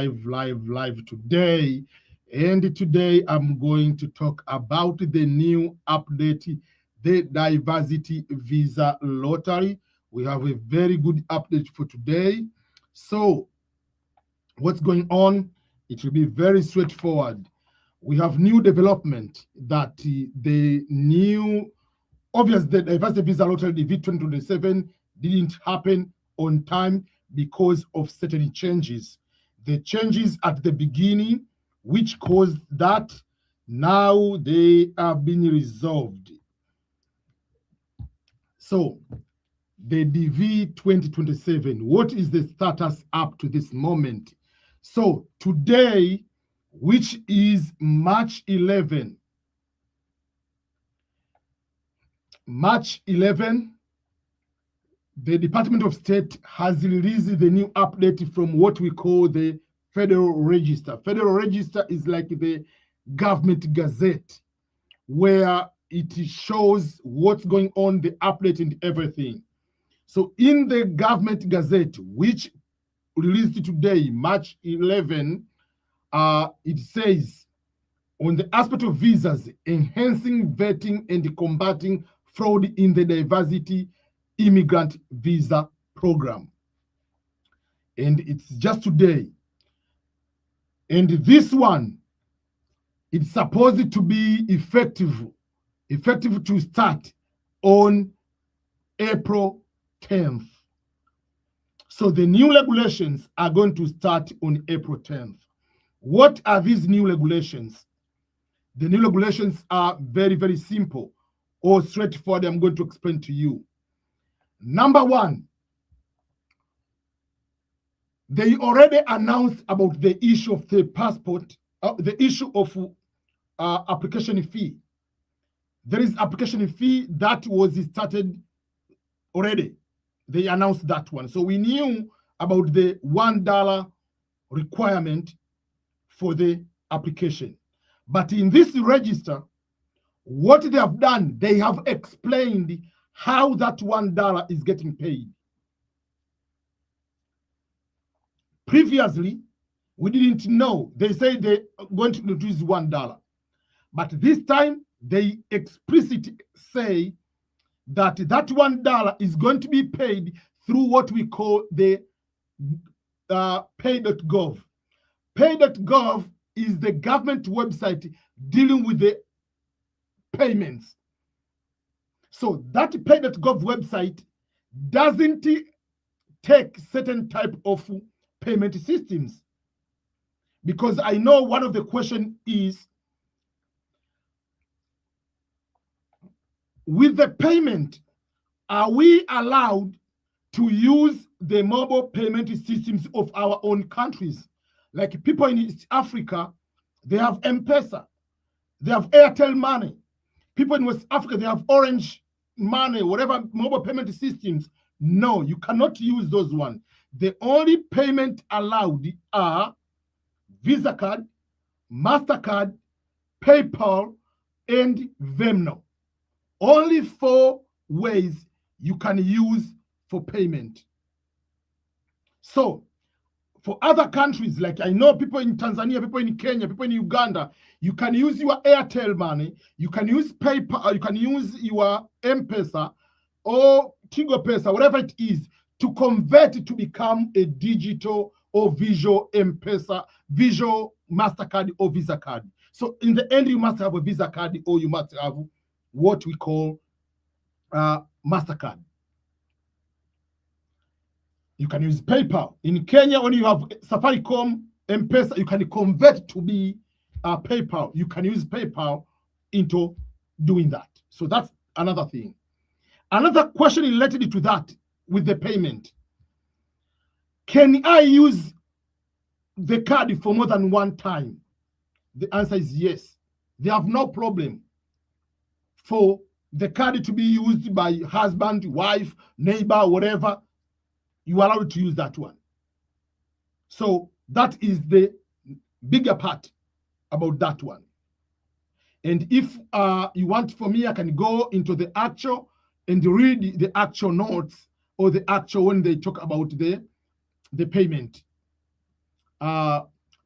live today. And today I'm going to talk about the new update, the diversity visa lottery. We have a very good update for today. So what's going on? It will be very straightforward. We have new development that the new, obviously the diversity visa lottery, the V2027, didn't happen on time because of certain changes. The changes at the beginning, which caused that, now they are being resolved. So the DV 2027, what is the status up to this moment? So today, which is March 11, the Department of State has released the new update from what we call the Federal Register. Federal Register is like the government gazette, where it shows what's going on, the update and everything. So in the government gazette, which released today, March 11, it says, on the aspect of visas, enhancing vetting and combating fraud in the diversity immigrant visa program. And it's just today. And this one, it's supposed to be effective to start on April 10th. So the new regulations are going to start on April 10th. What are these new regulations? The new regulations are very, very simple or straightforward. I'm going to explain to you. Number one, they already announced about the issue of the passport, the issue of application fee. There is application fee that was started already. They announced that one. So we knew about the $1 requirement for the application. But in this register, what they have done, they have explained how that $1 is getting paid. Previously, we didn't know. They say they're going to introduce $1. But this time, they explicitly say that that $1 is going to be paid through what we call the pay.gov. Pay.gov is the government website dealing with the payments. So that pay.gov website doesn't take certain type of payment systems. Because I know one of the questions is, with the payment, are we allowed to use the mobile payment systems of our own countries? Like people in East Africa, they have M-Pesa, they have Airtel Money. People in West Africa, they have Orange Money, whatever mobile payment systems. No, you cannot use those ones. The only payment allowed are Visa card, MasterCard, PayPal, and Venmo. Only 4 ways you can use for payment. So, for other countries, like I know people in Tanzania, people in Kenya, people in Uganda, you can use your Airtel Money, you can use PayPal, you can use your M-Pesa or Tigo Pesa, whatever it is, to convert it to become a digital or visual M-Pesa, visual MasterCard or Visa card. So in the end, you must have a Visa card or you must have what we call MasterCard. You can use PayPal. In Kenya, when you have Safaricom, M-Pesa, you can convert to be PayPal. You can use PayPal into doing that. So that's another thing. Another question related to that with the payment. Can I use the card for more than one time? The answer is yes. They have no problem for the card to be used by husband, wife, neighbor, whatever. You are allowed to use that one. So that is the bigger part about that one. And if you want for me, I can go into the actual and read the actual notes or the actual when they talk about the payment.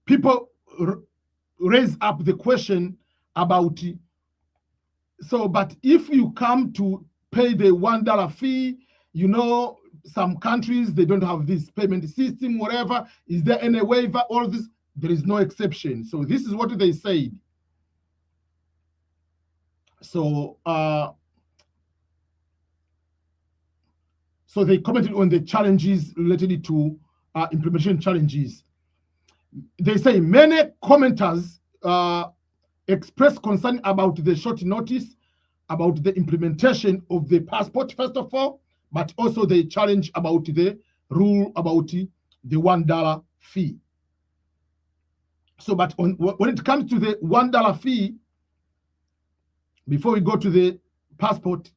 people raise up the question about, so, but if you come to pay the $1 fee, you know, some countries, they don't have this payment system, whatever. Is there any waiver? All this, there is no exception. So this is what they said. So, so they commented on the challenges related to implementation challenges. They say many commenters express concern about the short notice, about the implementation of the passport, first of all, but also they challenge about the rule about the $1 fee. So, but when it comes to the $1 fee, before we go to the passport,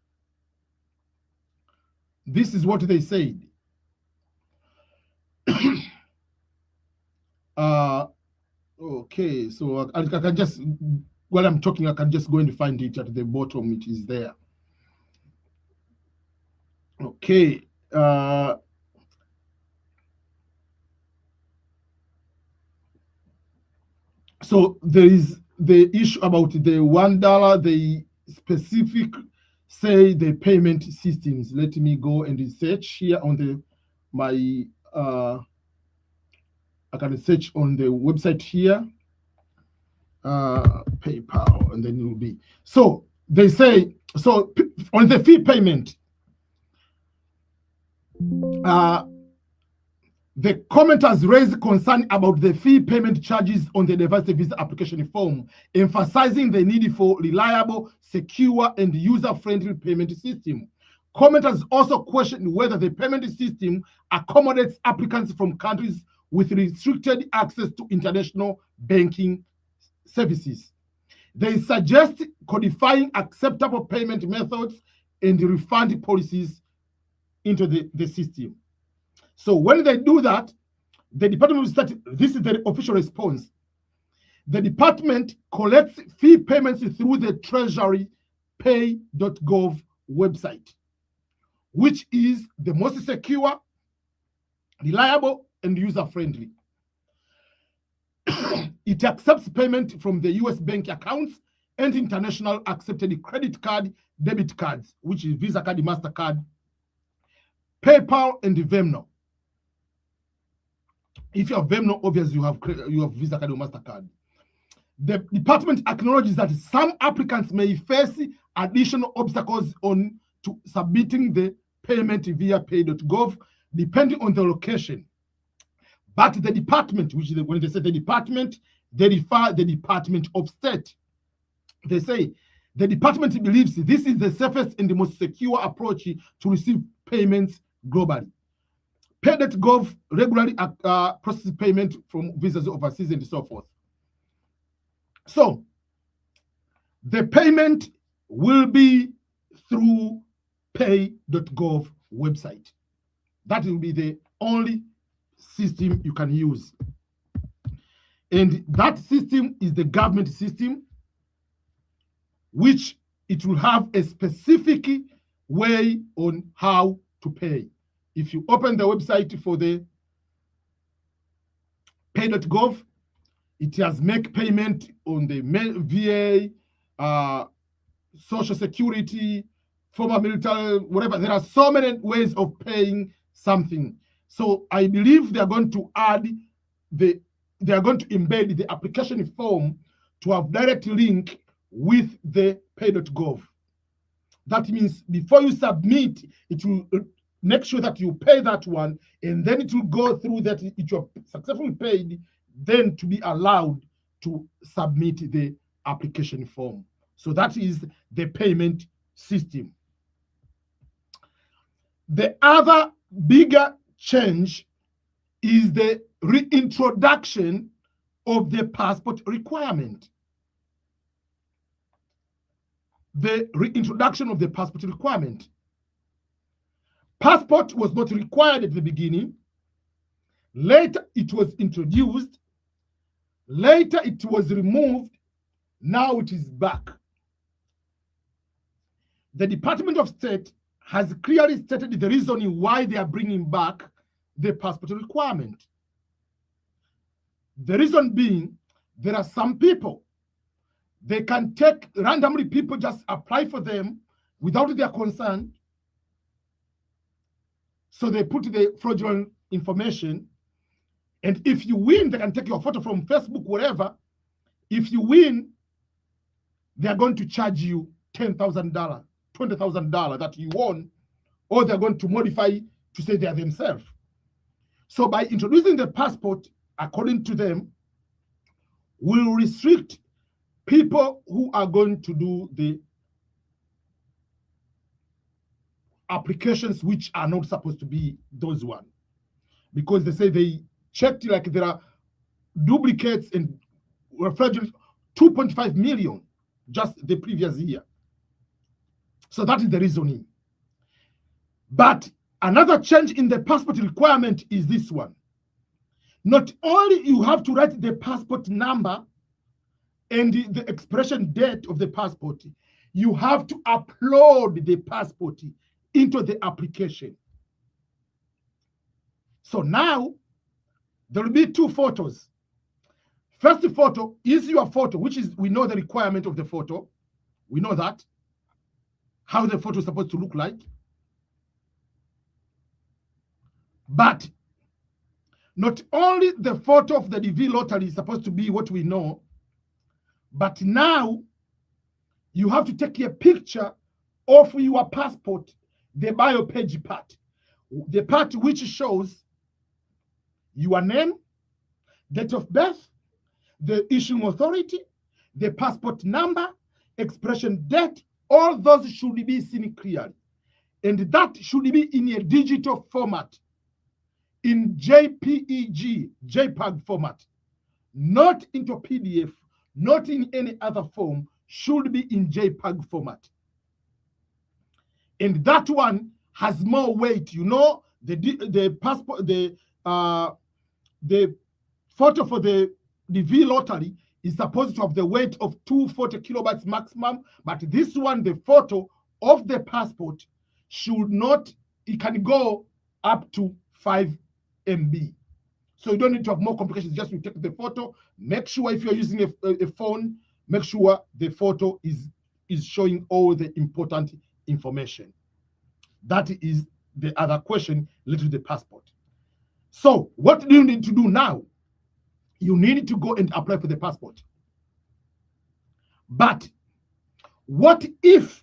this is what they said. Okay, so I can just, while I'm talking, I can just go and find it at the bottom. It is there. Okay. So there is the issue about the $1, the specific, say, the payment systems. Let me go and search here on my I can search on the website here, PayPal, and then it will be. So they say, so on the fee payment, the commenters raised concern about the fee payment charges on the diversity visa application form, emphasizing the need for reliable, secure, and user-friendly payment system. Commenters also questioned whether the payment system accommodates applicants from countries with restricted access to international banking services. They suggest codifying acceptable payment methods and refund policies into the system. So when they do that, the Department of State, this is the official response. The department collects fee payments through the Treasury pay.gov website, which is the most secure, reliable, and user-friendly. It accepts payment from the US bank accounts and international accepted credit card, debit cards, which is Visa card, MasterCard, PayPal, and Venmo. If you have Venmo, obviously you have Visa card or MasterCard. The department acknowledges that some applicants may face additional obstacles on to submitting the payment via pay.gov, depending on the location. But the department, which is when they say the department, they refer the Department of State. They say the department believes this is the safest and the most secure approach to receive payments globally. Pay.gov regularly processes payment from visas overseas and so forth. So the payment will be through pay.gov website. That will be the only system you can use. And that system is the government system, which it will have a specific way on how to pay. If you open the website for the pay.gov, it has make payment on the VA, Social Security, former military, whatever. There are so many ways of paying something. So I believe they are going to add they are going to embed the application form to have direct link with the pay.gov. That means before you submit, it will make sure that you pay that one, and then it will go through that it you have successfully paid, then to be allowed to submit the application form. So that is the payment system. The other bigger change is the reintroduction of the passport requirement. The reintroduction of the passport requirement. Passport was not required at the beginning. Later, it was introduced. Later, it was removed. Now it is back. The Department of State has clearly stated the reason why they are bringing back the passport requirement. The reason being, there are some people, they can take randomly people, just apply for them without their consent. So they put the fraudulent information. And if you win, they can take your photo from Facebook, wherever. If you win, they are going to charge you $10,000, $20,000 that you won, or they're going to modify to say they are themselves. So by introducing the passport, according to them, will restrict people who are going to do the applications which are not supposed to be those ones. Because they say they checked, like there are duplicates and fraudulent 2.5 million just the previous year. So that is the reasoning. But another change in the passport requirement is this one. Not only you have to write the passport number and the expiration date of the passport, you have to upload the passport into the application. So now there will be two photos. First photo is your photo, which is, we know the requirement of the photo. We know that, how the photo is supposed to look like. But not only the photo of the DV lottery is supposed to be what we know, but now you have to take a picture of your passport, the bio page part, the part which shows your name, date of birth, the issuing authority, the passport number, expiration date. All those should be seen clearly. And that should be in a digital format, in JPEG format, not into PDF, not in any other form, should be in JPEG format. And that one has more weight. You know, the passport, the photo for the DV lottery is supposed to have the weight of 240 kilobytes maximum, but this one, the photo of the passport, should not, it can go up to 5 MB. So you don't need to have more complications. Just you take the photo, make sure if you're using a phone, make sure the photo is showing all the important information. That is the other question related to the passport. So what do you need to do now? You need to go and apply for the passport. But what if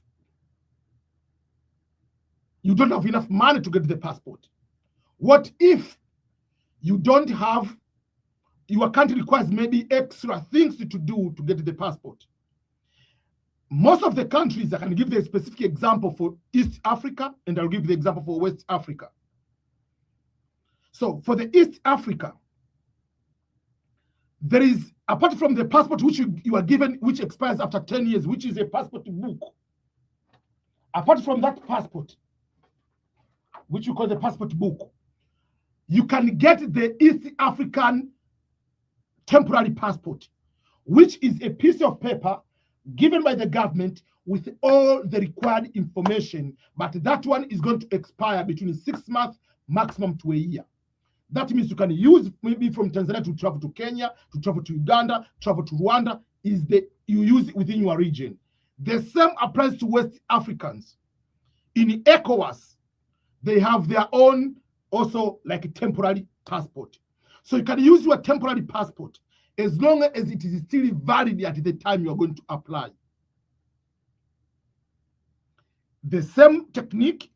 you don't have enough money to get the passport? What if you don't have, your country requires maybe extra things to do to get the passport? Most of the countries, I can give the specific example for East Africa, and I'll give the example for West Africa. So for the East Africa, there is, apart from the passport which you are given, which expires after 10 years, which is a passport book. Apart from that passport, which you call the passport book, you can get the East African temporary passport, which is a piece of paper given by the government with all the required information, but that one is going to expire between 6 months maximum to a year. That means you can use maybe from Tanzania to travel to Kenya, to travel to Uganda, travel to Rwanda, you use it within your region. The same applies to West Africans. In ECOWAS, they have their own also like a temporary passport. So you can use your temporary passport as long as it is still valid at the time you are going to apply. The same technique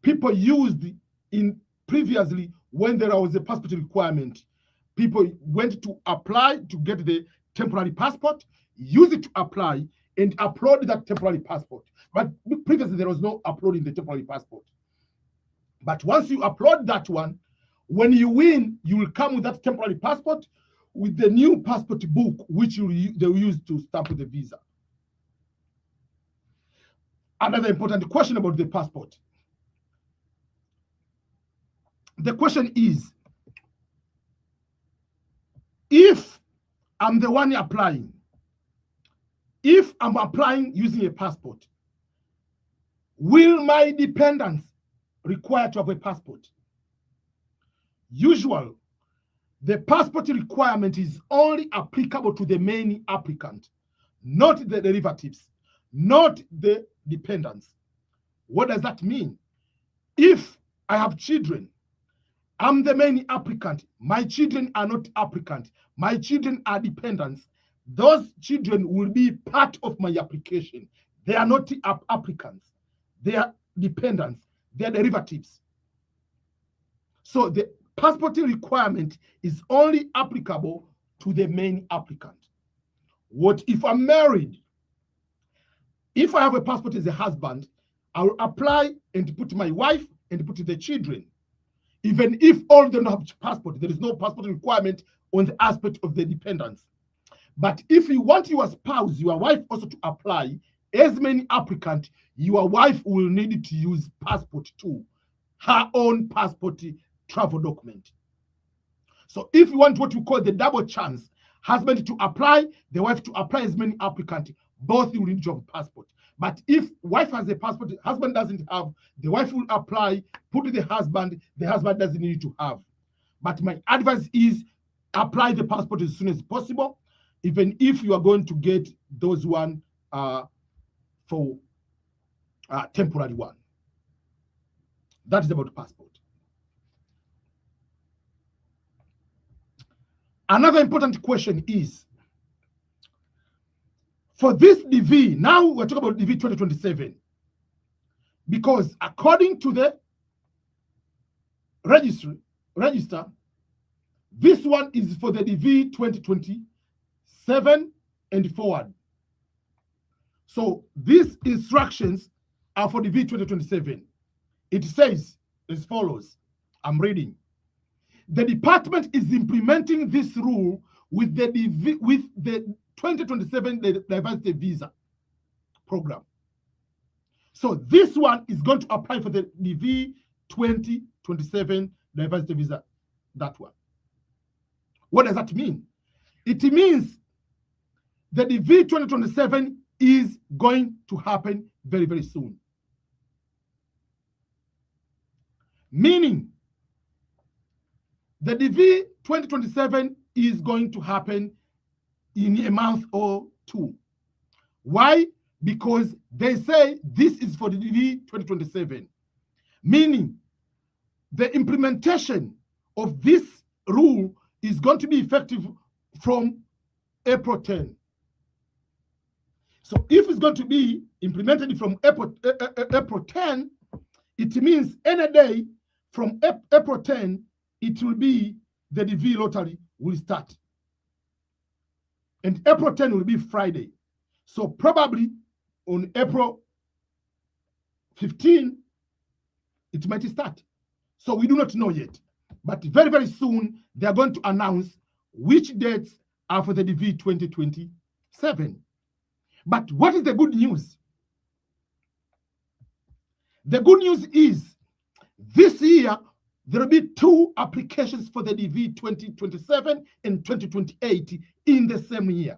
people used in previously when there was a passport requirement. People went to apply to get the temporary passport, use it to apply, and upload that temporary passport. But previously there was no uploading the temporary passport. But once you upload that one, when you win, you will come with that temporary passport with the new passport book, which they will use to stamp the visa. Another important question about the passport. The question is, if I'm the one applying, if I'm applying using a passport, will my dependents require to have a passport? Usually, the passport requirement is only applicable to the main applicant, not the derivatives, not the dependents. What does that mean? If I have children, I'm the main applicant. My children are not applicant. My children are dependents. Those children will be part of my application. They are not applicants. They are dependents. They are derivatives. So the passport requirement is only applicable to the main applicant. What if I'm married? If I have a passport as a husband, I will apply and put my wife and put the children. Even if all of them have passport, there is no passport requirement on the aspect of the dependents. But if you want your spouse, your wife also to apply as main applicant, your wife will need to use passport too, her own passport travel document. So if you want what we call the double chance, husband to apply, the wife to apply as main applicant, both will need to have passport. But if wife has a passport, husband doesn't have, the wife will apply, put the husband doesn't need to have. But my advice is apply the passport as soon as possible, even if you are going to get those one for temporary one. That is about passport. Another important question is, for this DV, now we're talking about DV 2027, because according to the register, this one is for the DV 2027 and forward. So these instructions are for DV 2027. It says as follows, I'm reading. The department is implementing this rule with the 2027 diversity visa program. So this one is going to apply for the DV 2027 diversity visa, that one. What does that mean? It means the DV 2027 is going to happen very, very soon. Meaning, the DV 2027 is going to happen in a month or two. Why? Because they say this is for the DV 2027. Meaning, the implementation of this rule is going to be effective from April 10. So if it's going to be implemented from April 10, it means any day from April 10, it will be the DV lottery will start. And April 10 will be Friday. So probably on April 15, it might start. So we do not know yet. But very, very soon, they are going to announce which dates are for the DV 2027. But what is the good news? The good news is this year, there will be 2 applications for the DV 2027 and 2028 in the same year.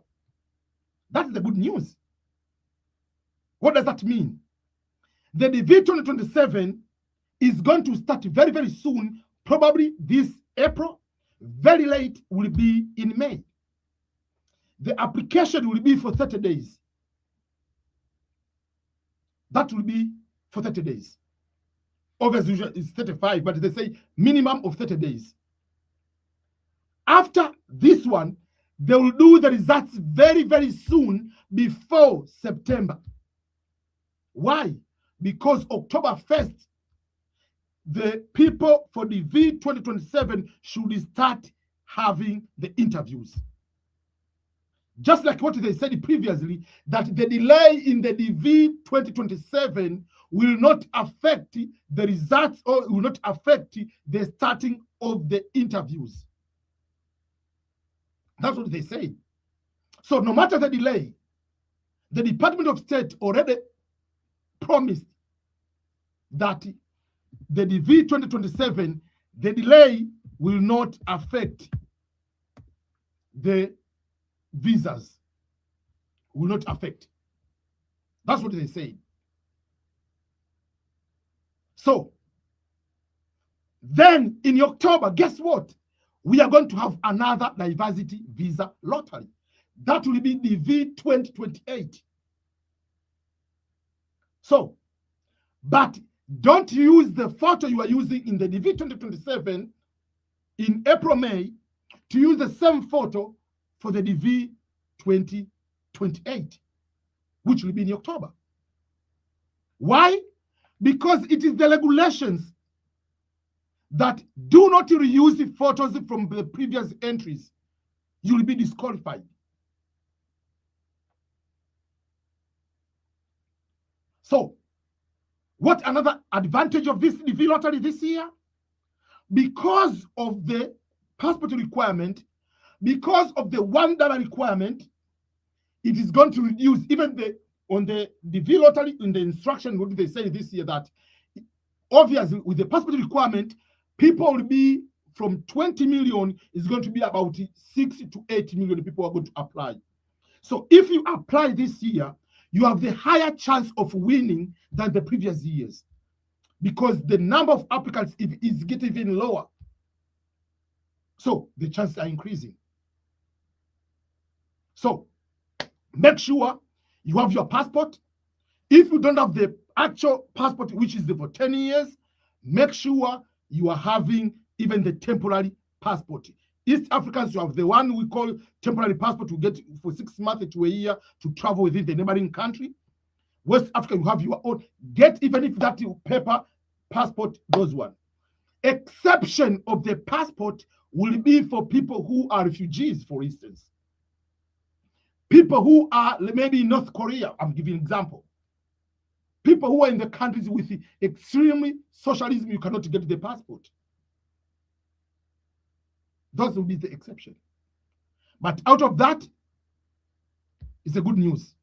That's the good news. What does that mean? The DV 2027 is going to start very, very soon, probably this April. Very late will be in May. The application will be for 30 days. That will be for 30 days. Obviously, it's 35, but they say minimum of 30 days. After this one, they will do the results very, very soon before September. Why? Because October 1st, the people for the DV 2027 should start having the interviews. Just like what they said previously, that the delay in the DV 2027 will not affect the results or will not affect the starting of the interviews. That's what they say. So no matter the delay, the Department of State already promised that the DV 2027, the delay will not affect the visas, will not affect. That's what they say. So then in October, guess what? we are going to have another diversity visa lottery. That will be the V2028. So, but don't use the photo you are using in the DV2027 in April, May, to use the same photo for the DV2028, which will be in October. Why? Because it is the regulations that do not reuse the photos from the previous entries. You will be disqualified. So, what another advantage of this DV lottery this year? Because of the passport requirement, because of the $1 requirement, it is going to reduce even on the DV lottery in the instruction. What do they say this year? That obviously with the passport requirement, people will be from 20 million is going to be about 6 to 8 million people are going to apply. So if you apply this year, you have the higher chance of winning than the previous years, because the number of applicants is getting even lower. So the chances are increasing. So make sure you have your passport. If you don't have the actual passport, which is for 10 years, make sure you are having even the temporary passport. East Africans, you have the one we call temporary passport to get for 6 months to a year to travel within the neighboring country. West Africa, you have your own. Get even if that paper passport, those one. Exception of the passport will be for people who are refugees, for instance. People who are maybe in North Korea, I'm giving an example. People who are in the countries with extremely socialism, you cannot get the passport. Those will be the exception. But out of that, it's a good news.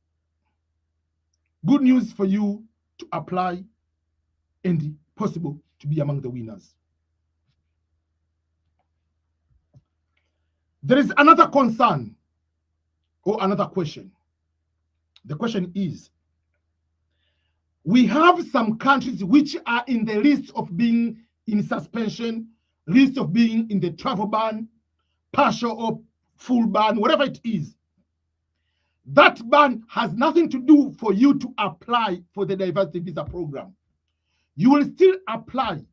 Good news for you to apply and possible to be among the winners. There is another concern or another question. The question is, we have some countries which are in the list of being in suspension, list of being in the travel ban, partial or full ban, whatever it is. That ban has nothing to do for you to apply for the diversity visa program. You will still apply,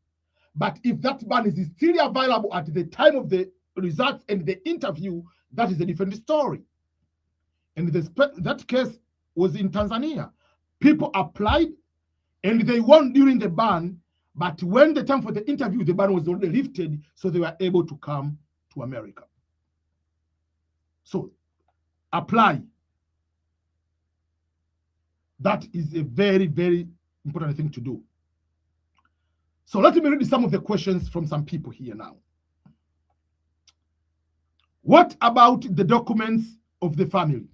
but if that ban is still available at the time of the results and the interview, that is a different story. And that case was in Tanzania. People applied and they won during the ban, but when the time for the interview, the ban was already lifted, so they were able to come to America. So apply. That is a very, very important thing to do. So let me read some of the questions from some people here now. What about the documents of the family?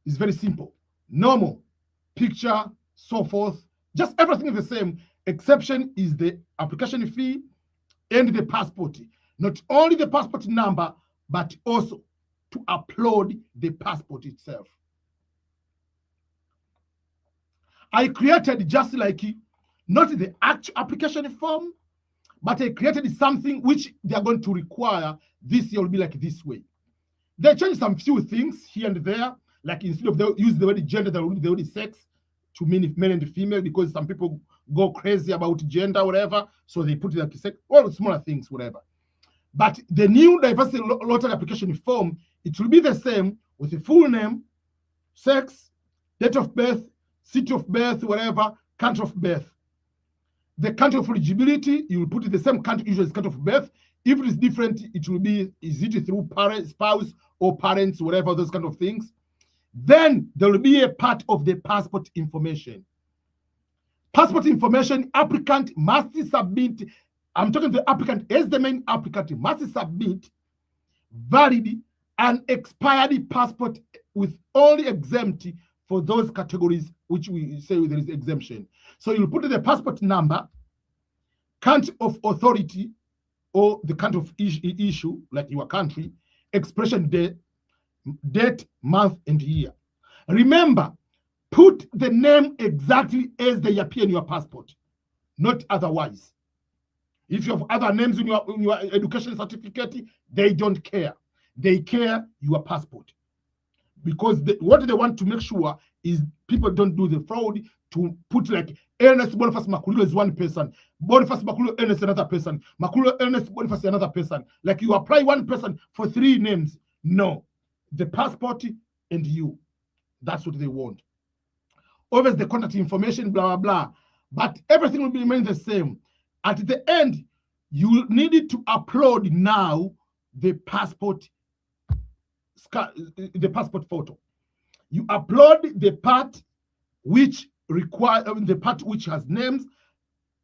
It's very simple. Normal, picture, so forth. Just everything is the same. Exception is the application fee and the passport. Not only the passport number, but also to upload the passport itself. I created just like, not the actual application form, but I created something which they are going to require this year will be like this way. They changed some few things here and there, like instead of they use the word gender, they will use sex to mean male and female, because some people go crazy about gender, whatever, so they put it like sex, all smaller things, whatever. But the new diversity lottery application form, it will be the same with the full name, sex, date of birth, city of birth, whatever, country of birth. The country of eligibility, you will put it the same country, usually country of birth. If it is different, it will be, is it through parent, spouse, or parents, whatever, those kind of things. Then there will be a part of the passport information. Passport information, applicant must submit, I'm talking to the applicant as the main applicant, must submit valid and expired passport with only exempt for those categories which we say there is exemption. So you'll put the passport number, country of authority, or the country of issue, like your country, expiration date, month, and year. Remember, put the name exactly as they appear in your passport, not otherwise. If you have other names in your education certificate, they don't care. They care your passport. Because what they want to make sure is people don't do the fraud to put like Ernest Boniface Makulilo is one person, Boniface Makulilo Ernest another person, Makulilo Ernest Boniface another person. Like you apply one person for 3 names. No, the passport and you. That's what they want. Always the contact information, blah, blah, blah. But everything will remain the same. At the end, you needed to upload now the passport photo. You upload the part which the part which has names,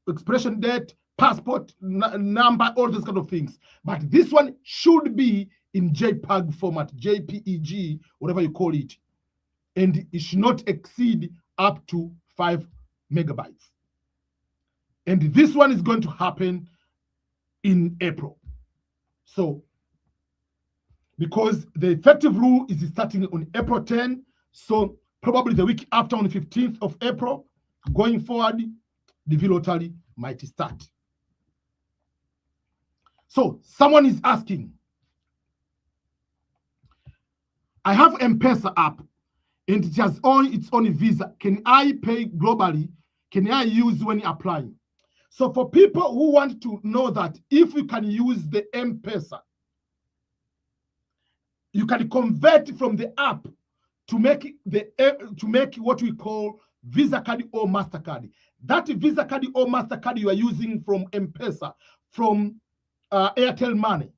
expiration date, passport number, all those kind of things. But this one should be in JPEG format, JPEG, whatever you call it. And it should not exceed up to 5 megabytes. And this one is going to happen in April. So, because the effective rule is starting on April 10, so probably the week after, on the 15th of April, going forward, the DV lottery might start. So someone is asking, I have M-Pesa app and it has its own visa. Can I pay globally? Can I use when applying? So for people who want to know that if you can use the M-Pesa, you can convert from the app to make what we call Visa card or MasterCard. That Visa card or MasterCard you are using from M-Pesa, from Airtel Money,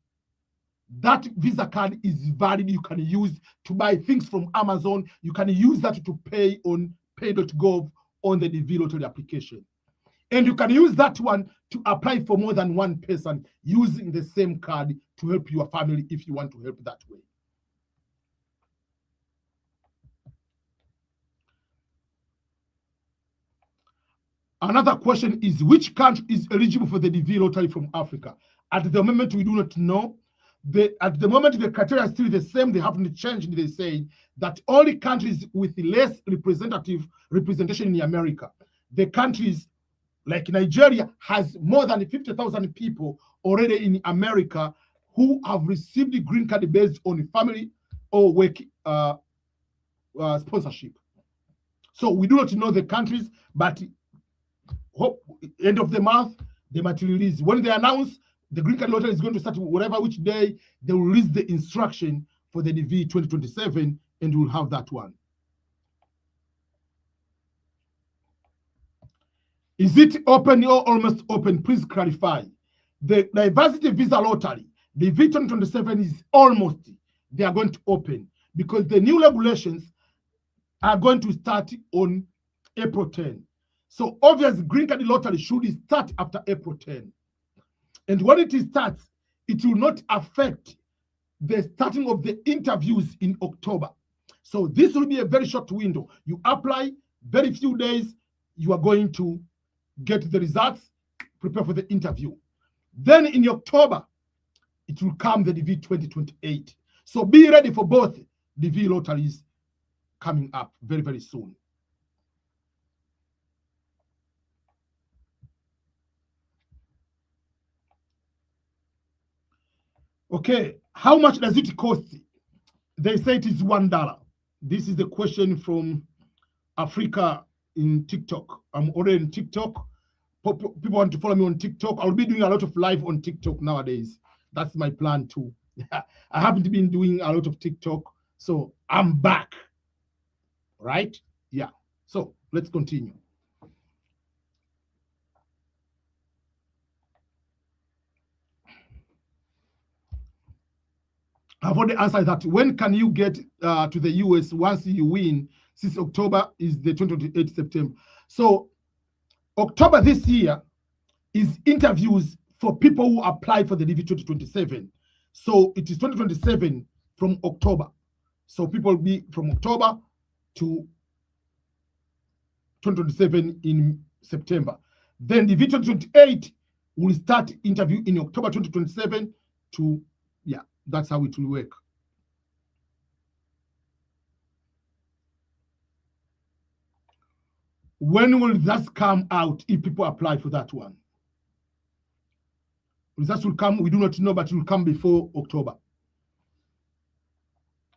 that Visa card is valid. You can use to buy things from Amazon. You can use that to pay on pay.gov on the DV lottery application. And you can use that one to apply for more than one person using the same card to help your family if you want to help that way. Another question is, which country is eligible for the DV lottery from Africa? At the moment, we do not know. At the moment, the criteria are still the same. They haven't changed. They say that only countries with less representation in America, the countries like Nigeria has more than 50,000 people already in America who have received the green card based on family or work sponsorship. So we do not know the countries, but hope end of the month they might release. When they announce the green card lottery is going to start, whatever which day, they will release the instruction for the DV 2027, and we'll have that one. Is it open or almost open? Please clarify. The diversity visa lottery, the DV 2027 is almost, they are going to open because the new regulations are going to start on April 10. So obviously, green card lottery should start after April 10. And when it starts, it will not affect the starting of the interviews in October. So this will be a very short window. You apply, very few days, you are going to get the results, prepare for the interview. Then in October, it will come the DV 2028. So be ready for both DV lotteries coming up very, very soon. Okay, how much does it cost? They say it is $1. This is the question from Africa in TikTok. I'm already in TikTok. People want to follow me on TikTok. I'll be doing a lot of live on TikTok nowadays. That's my plan too. I haven't been doing a lot of TikTok, so I'm back. Right? Yeah. So let's continue. I've already answered that. When can you get to the US once you win? Since October is the 28th September. So October this year is interviews for people who apply for the DV 2027. So it is 2027 from October. So people will be from October to 2027 in September. Then DV 2028 will start interview in October 2027 to, yeah, that's how it will work. When will that come out if people apply for that one? Results will come. We do not know, but it will come before October.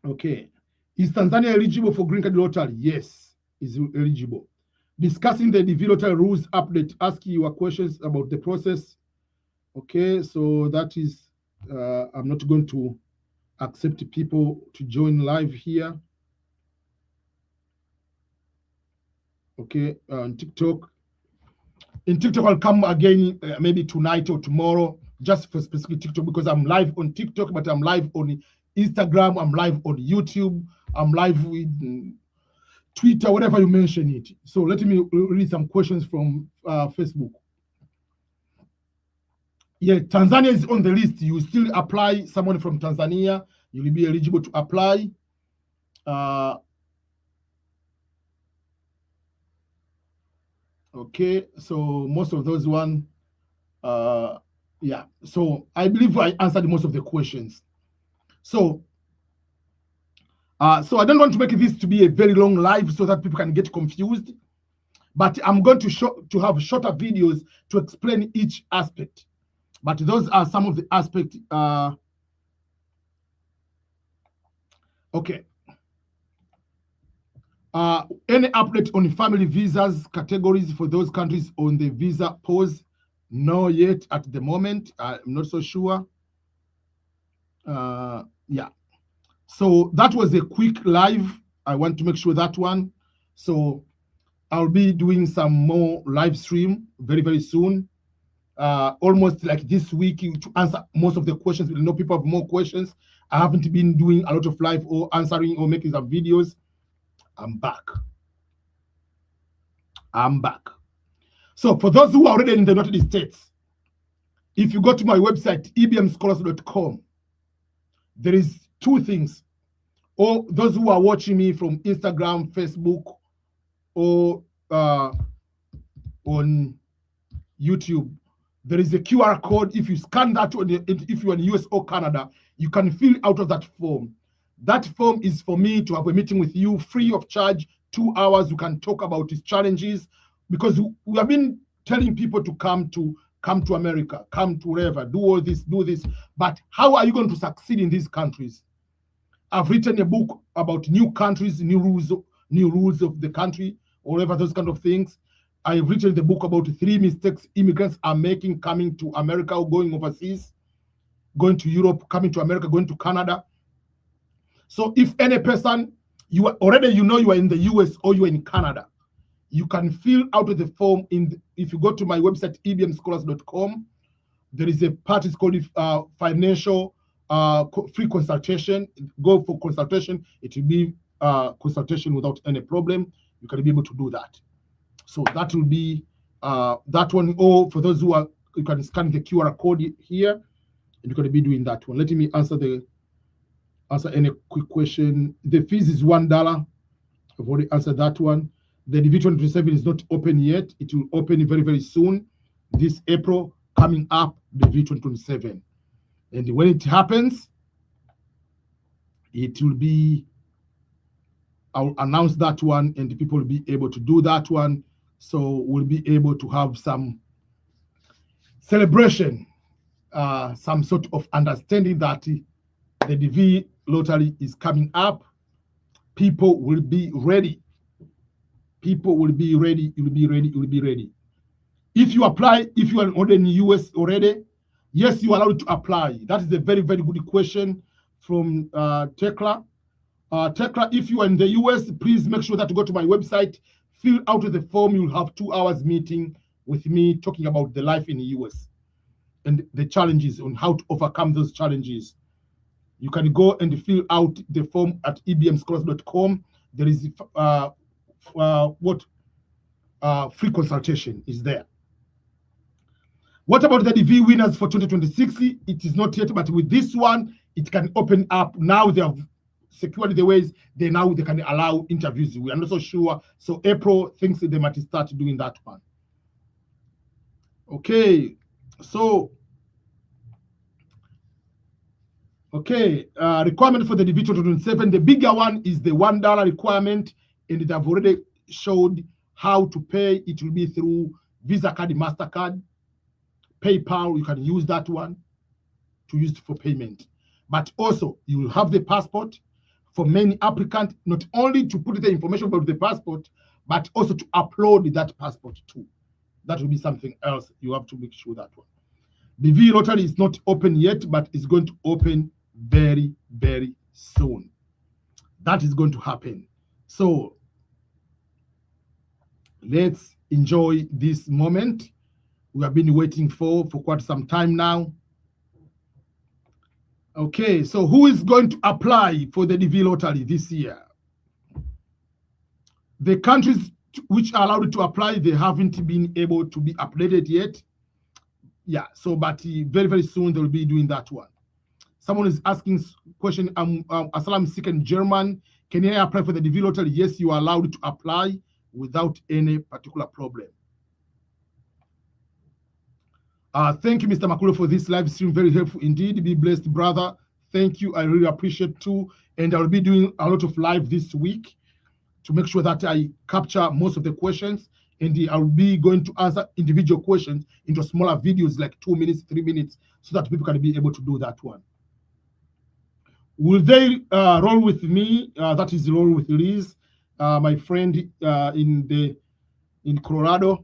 Okay. Is Tanzania eligible for green card lottery? Yes, is eligible. Discussing the DV lottery rules update. Ask your questions about the process. Okay, so that is, I'm not going to accept people to join live here. Okay, on TikTok. In TikTok, I'll come again maybe tonight or tomorrow, just for specific TikTok, because I'm live on TikTok, but I'm live on Instagram, I'm live on YouTube, I'm live with Twitter, whatever you mention it. So let me read some questions from Facebook. Yeah, Tanzania is on the list. You still apply. Someone from Tanzania, you will be eligible to apply. Okay, so most of those one, yeah. So I believe I answered most of the questions. So, so I don't want to make this to be a very long live so that people can get confused. But I'm going to have shorter videos to explain each aspect. But those are some of the aspects. Okay. Any update on family visas categories for those countries on the visa pause? No, yet at the moment. I'm not so sure. Yeah. So that was a quick live. I want to make sure that one. So I'll be doing some more live stream very, very soon. Almost like this week to answer most of the questions. We know people have more questions. I haven't been doing a lot of live or answering or making some videos. I'm back. I'm back. So for those who are already in the United States, if you go to my website, ebmscholars.com, there is two things. Or those who are watching me from Instagram, Facebook, or on YouTube, there is a QR code. If you scan that, if you're in the US or Canada, you can fill out of that form. That form is for me to have a meeting with you free of charge, 2 hours. You can talk about these challenges, because we have been telling people to come to America, come to wherever, do all this, do this. But how are you going to succeed in these countries? I've written a book about new countries, new rules of the country, or whatever, those kind of things. I've written the book about 3 mistakes immigrants are making coming to America or going overseas, going to Europe, coming to America, going to Canada. So if any person, you are already, you know, you are in the US or you are in Canada, you can fill out of the form if you go to my website, ebmscholars.com, there is a part, it's called financial free consultation. Go for consultation. It will be consultation without any problem. You can be able to do that. So that will be that one. Or for those who are, you can scan the QR code here, and you're going to be doing that one. Let me answer any quick question. The fees is $1. I've already answered that one. The DV-2027 is not open yet. It will open very, very soon. This April, coming up, the DV-2027. And when it happens, it will be, I'll announce that one, and the people will be able to do that one. So we'll be able to have some celebration, some sort of understanding that the DV lottery is coming up. People will be ready. People will be ready. You'll be ready. You'll be ready. If you apply, if you are already in the US already, yes, you are allowed to apply. That is a very, very good question from Tekla. Tekla, if you are in the US, please make sure that you go to my website, fill out the form. You'll have 2 hours meeting with me talking about the life in the US and the challenges on how to overcome those challenges. You can go and fill out the form at ebmscholars.com. There is free consultation is there. What about the DV winners for 2026? It is not yet, but with this one, it can open up. Now they have secured the ways. They can allow interviews. We are not so sure. So April thinks they might start doing that one. Okay, so requirement for the DV 2027. The bigger one is the $1 requirement, and they have already showed how to pay. It will be through Visa card, MasterCard, PayPal, you can use that one to use for payment. But also, you will have the passport for many applicants, not only to put the information about the passport, but also to upload that passport too. That will be something else. You have to make sure that one. The V lottery is not open yet, but it's going to open very, very soon. That is going to happen. So let's enjoy this moment we have been waiting for quite some time now. Okay, so who is going to apply for the DV lottery this year? The countries which are allowed to apply, they haven't been able to be updated yet. Yeah, so but very, very soon they'll be doing that one. Someone is asking question, Asylum seeker in German, can I apply for the DV lottery? Yes, you are allowed to apply without any particular problem. Thank you, Mr. Makulo, for this live stream. Very helpful indeed. Be blessed, brother. Thank you. I really appreciate too. And I'll be doing a lot of live this week to make sure that I capture most of the questions. And I'll be going to answer individual questions into smaller videos, like 2 minutes, 3 minutes, so that people can be able to do that one. Will they roll with me? That is roll with Liz, my friend in Colorado.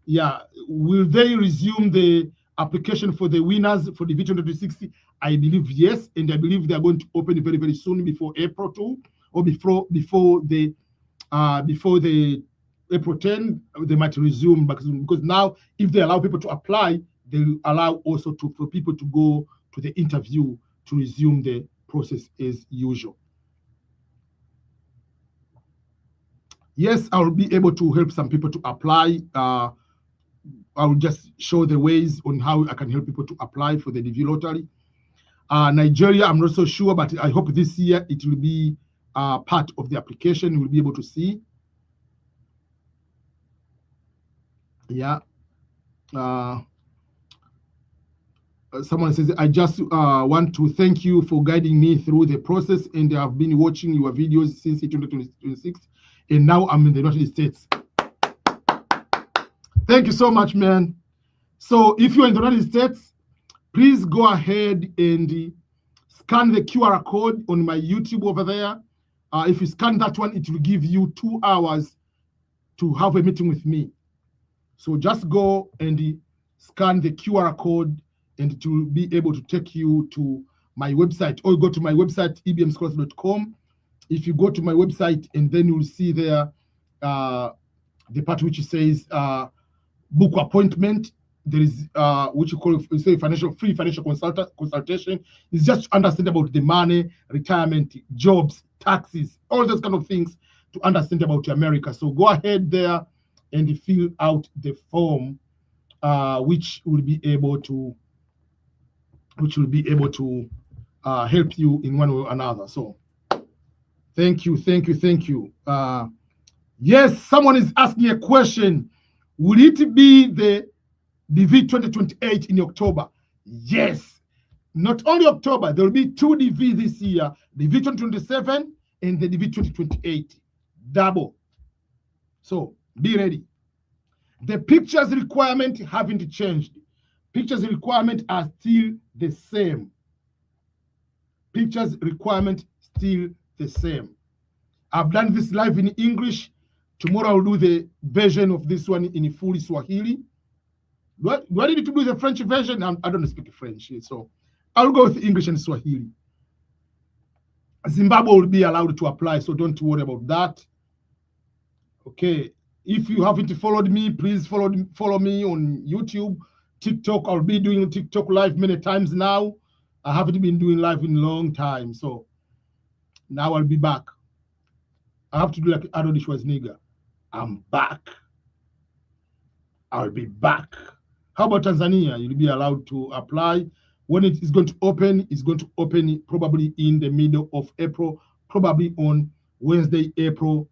Yeah, will they resume the application for the winners for the V2060? I believe yes, and I believe they are going to open very, very soon, before April 2, or before the April 10. They might resume, because now if they allow people to apply, they will allow also for people to go to the interview to resume the process as usual. Yes, I will be able to help some people to apply. I will just show the ways on how I can help people to apply for the DV lottery. Nigeria, I'm not so sure, but I hope this year it will be part of the application. You will be able to see. Yeah. Someone says, I just want to thank you for guiding me through the process, and I've been watching your videos since 2026, and now I'm in the United States. Thank you so much, man. So if you're in the United States, please go ahead and scan the QR code on my YouTube over there. If you scan that one, it will give you 2 hours to have a meeting with me. So just go and scan the QR code, and it will be able to take you to my website, or go to my website, ebmscholarships.com. If you go to my website, and then you'll see there the part which says book appointment. There is which you call free financial consultation. It's just to understand about the money, retirement, jobs, taxes, all those kind of things, to understand about America. So go ahead there and fill out the form, which will be able to help you in one way or another. So thank you. Yes, someone is asking a question. Will it be the DV 2028 in October? Yes. Not only October, there will be 2 DV this year, the DV 2027 and the DV 2028. Double. So be ready. The pictures requirement haven't changed. Pictures requirement are still the same. Pictures requirement still the same. I've done this live in English. Tomorrow I'll do the version of this one in full Swahili. Do I need to do the French version? I don't speak French, so I'll go with English and Swahili. Zimbabwe will be allowed to apply, so don't worry about that. Okay, if you haven't followed me, please follow me on YouTube, TikTok. I'll be doing TikTok live many times now. I haven't been doing live in a long time, so now I'll be back. I have to do like Arnold Schwarzenegger. I'm back. I'll be back. How about Tanzania? You'll be allowed to apply. When it is going to open, it's going to open probably in the middle of April, probably on Wednesday, April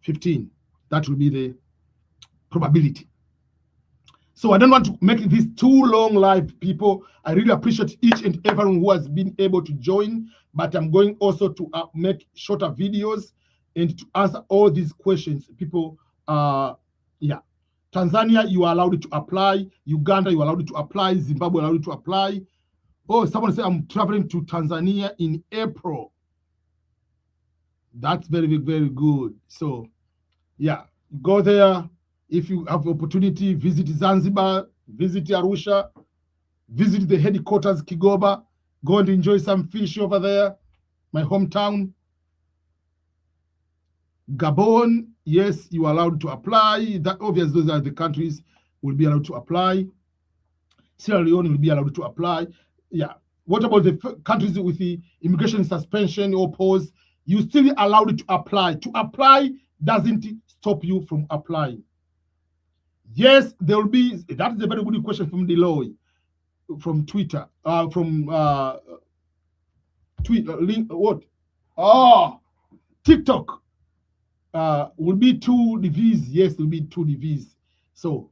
15. That will be the probability. So I don't want to make this too long live, people. I really appreciate each and everyone who has been able to join, but I'm going also to make shorter videos and to answer all these questions. People, yeah. Tanzania, you are allowed to apply. Uganda, you are allowed to apply. Zimbabwe, allowed to apply. Oh, someone said, I'm traveling to Tanzania in April. That's very, very, very good. So, yeah, go there. If you have opportunity, visit Zanzibar, visit Arusha, visit the headquarters, Kigoba. Go and enjoy some fish over there, my hometown. Gabon, yes, you are allowed to apply. That obviously, those are the countries will be allowed to apply. Sierra Leone will be allowed to apply. Yeah. What about the countries with the immigration suspension or pause? You still allowed to apply. To apply doesn't stop you from applying. Yes, there will be. That is a very good question from Deloy, from Twitter, link what? Oh, TikTok. Will be 2 degrees. Yes, will be 2 degrees. So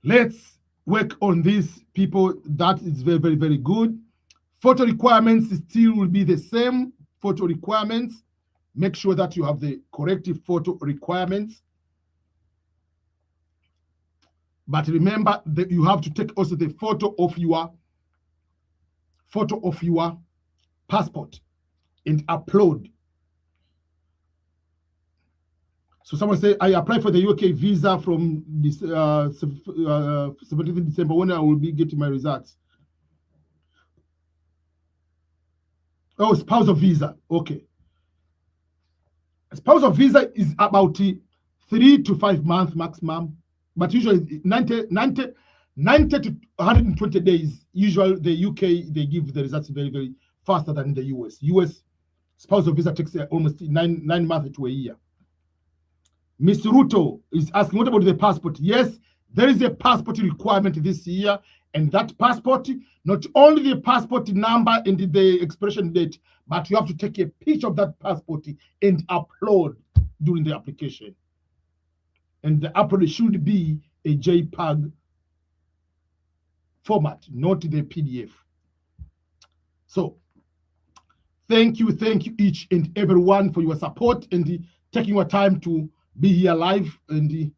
let's work on this, people. That is very, very, very good. Photo requirements still will be the same. Photo requirements. Make sure that you have the corrective photo requirements. But remember that you have to take also the photo of your passport and upload. So someone say, I apply for the UK visa from this 17th December, when I will be getting my results. Oh, spousal visa. Okay. Spousal visa is about 3 to 5 months maximum, but usually 90 to 120 days. Usually the UK, they give the results very, very faster than the US. US spousal visa takes almost 9 months to a year. Ms. Ruto is asking, what about the passport? Yes, there is a passport requirement this year, and that passport, not only the passport number and the expiration date, but you have to take a picture of that passport and upload during the application. And the upload should be a JPEG format, not the PDF. So thank you each and everyone for your support and taking your time to be here live. And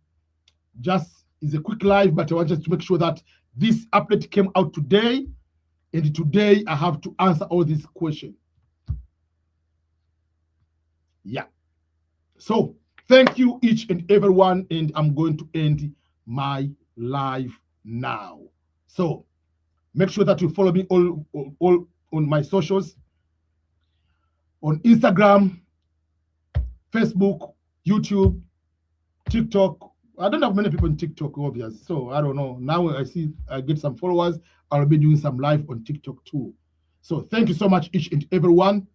just is a quick live, but I wanted to make sure that this update came out today, and today I have to answer all these questions. Yeah. So thank you each and everyone, and I'm going to end my live now. So make sure that you follow me all on my socials, on Instagram, Facebook, YouTube, TikTok. I don't have many people on TikTok, obviously, so I don't know. Now I get some followers. I'll be doing some live on TikTok too. So thank you so much, each and everyone.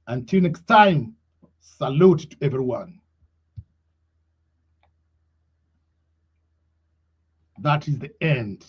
Until next time, salute to everyone. That is the end.